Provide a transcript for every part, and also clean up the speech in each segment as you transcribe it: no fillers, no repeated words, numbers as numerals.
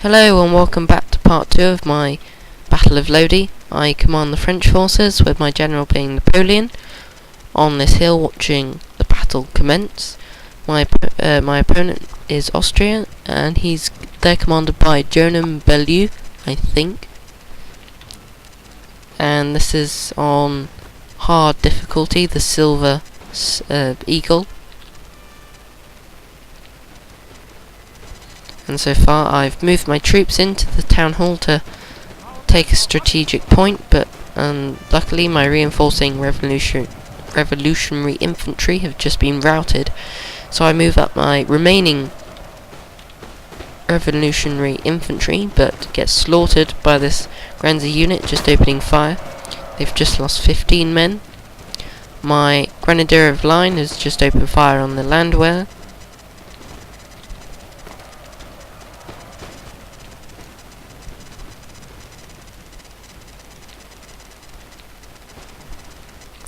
Hello and welcome back to part 2 of my Battle of Lodi. I command the French forces, with my general being Napoleon, on this hill watching the battle commence. My opponent is Austria, and they're commanded by Jonan Bellew, I think. And this is on hard difficulty, the Silver Eagle. And so far I've moved my troops into the town hall to take a strategic point, but luckily my reinforcing revolutionary infantry have just been routed, so I move up my remaining revolutionary infantry, but get slaughtered by this Granzi unit just opening fire. They've just lost 15 men. My grenadier of line has just opened fire on the landwehr.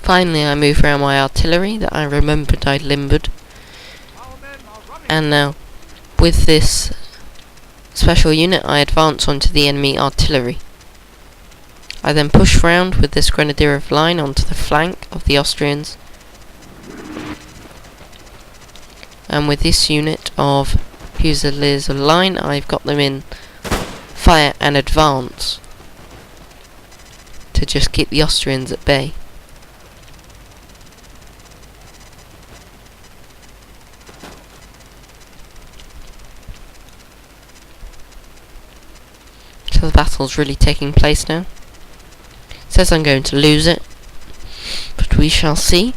Finally I move around my artillery that I remembered I'd limbered. And now, with this special unit, I advance onto the enemy artillery. I then push round with this grenadier of line onto the flank of the Austrians. And with this unit of Fusiliers of line, I've got them in fire and advance to just keep the Austrians at bay. So the battle's really taking place now. It says I'm going to lose it, but we shall see.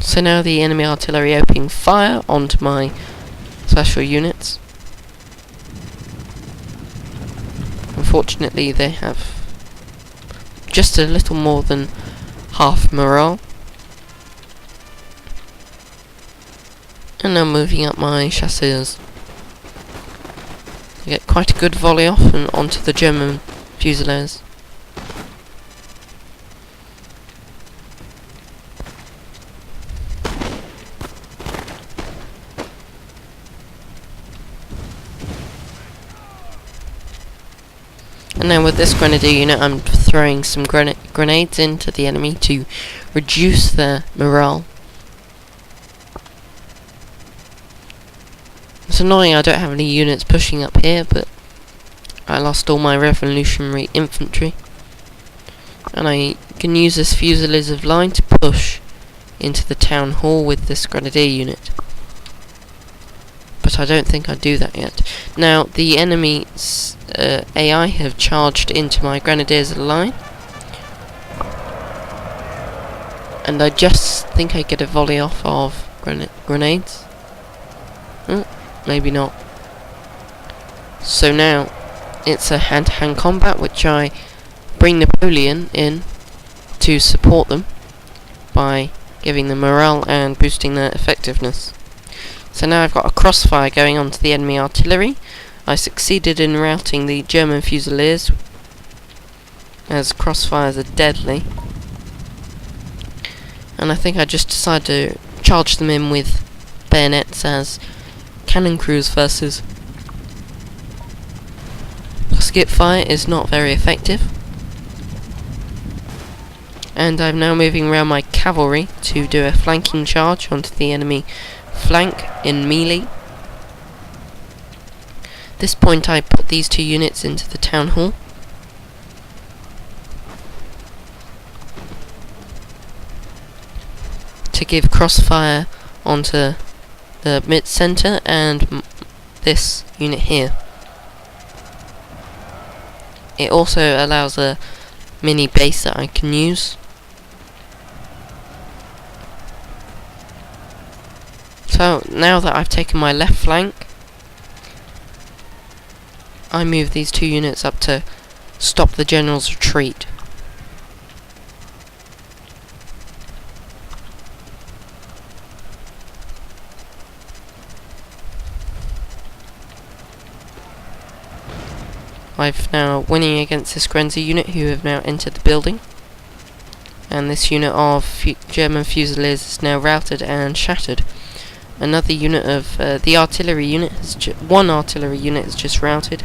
So now the enemy artillery opening fire onto my special units. Unfortunately they have just a little more than half morale. And now moving up my chasseurs. I get quite a good volley off and onto the German Fusiliers. And now with this grenadier unit, I'm throwing some grenades into the enemy to reduce their morale. It's annoying I don't have any units pushing up here, but I lost all my revolutionary infantry. And I can use this Fusiliers of line to push into the town hall with this grenadier unit. But I don't think I do that yet. Now the enemy's AI have charged into my grenadiers line, and I just think I get a volley off of grenades. Maybe not. So now it's a hand-to-hand combat, which I bring Napoleon in to support them by giving them morale and boosting their effectiveness. So now I've got a crossfire going on to the enemy artillery. I succeeded in routing the German Fusiliers, as crossfires are deadly. And I think I just decided to charge them in with bayonets as cannon crews versus musket fire is not very effective. And I'm now moving around my cavalry to do a flanking charge onto the enemy flank in melee. At this point I put these two units into the town hall. To give crossfire onto the mid-center and this unit here. It also allows a mini base that I can use. So now that I've taken my left flank, I move these two units up to stop the general's retreat. I've now winning against this Grenzi unit who have now entered the building. And this unit of German Fusiliers is now routed and shattered. Another unit of the artillery unit, one artillery unit is just routed.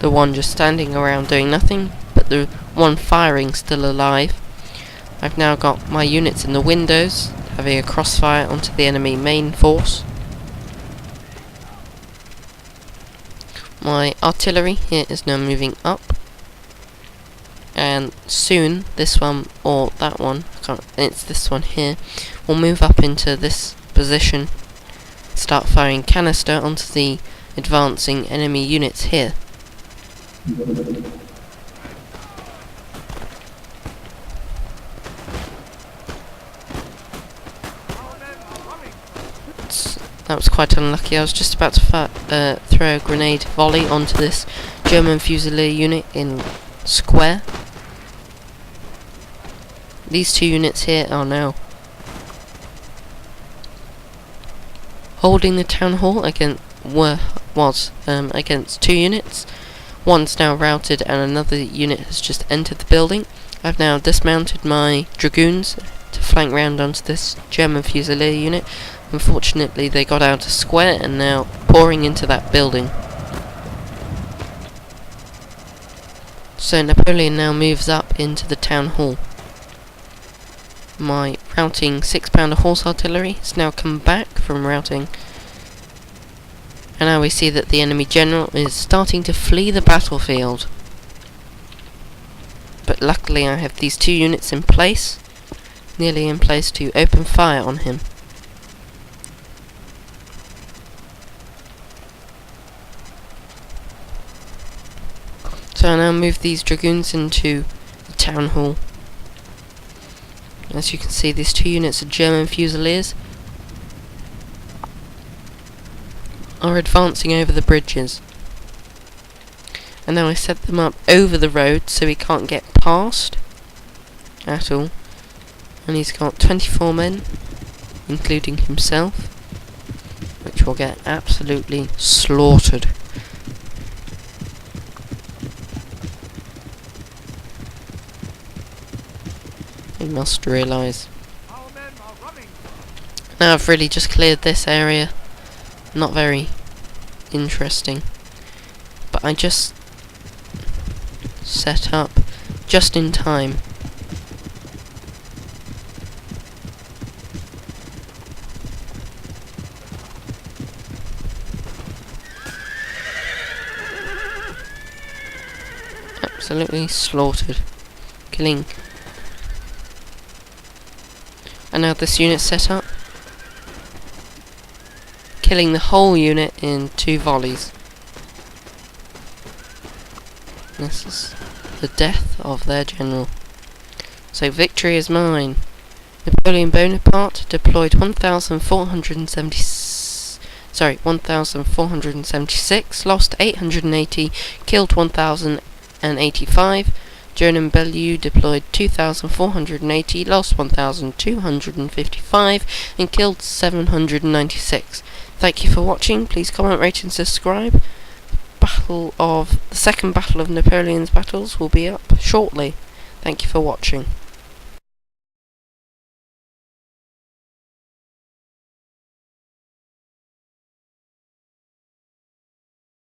The one just standing around doing nothing, but the one firing still alive. I've now got my units in the windows, having a crossfire onto the enemy main force. My artillery here is now moving up. And soon, this one, or that one, it's this one here, will move up into this position. Start firing canister onto the advancing enemy units here. That was quite unlucky. I was just about to throw a grenade volley onto this German Fusilier unit in square. These two units here are now holding the town hall against two units. One's now routed and another unit has just entered the building. I've now dismounted my dragoons to flank round onto this German Fusilier unit. Unfortunately, they got out a square and now pouring into that building. So Napoleon now moves up into the town hall. My routing 6-pounder horse artillery has now come back from routing. And now we see that the enemy general is starting to flee the battlefield. But luckily I have these two units in place, nearly in place to open fire on him. So I now move these dragoons into the town hall. As you can see, these two units of German Fusiliers are advancing over the bridges. And now I set them up over the road so he can't get past at all. And he's got 24 men, including himself, which will get absolutely slaughtered. He must realise. Now I've really just cleared this area. Not very interesting. But I just set up just in time. Absolutely slaughtered. Killing. And now this unit set up, killing the whole unit in 2 volleys. This is the death of their general. So victory is mine. Napoleon Bonaparte deployed 1,476, lost 880, killed 1,085. German Bellew deployed 2,480, lost 1,255, and killed 796. Thank you for watching. Please comment, rate, and subscribe. The second battle of Napoleon's battles will be up shortly. Thank you for watching.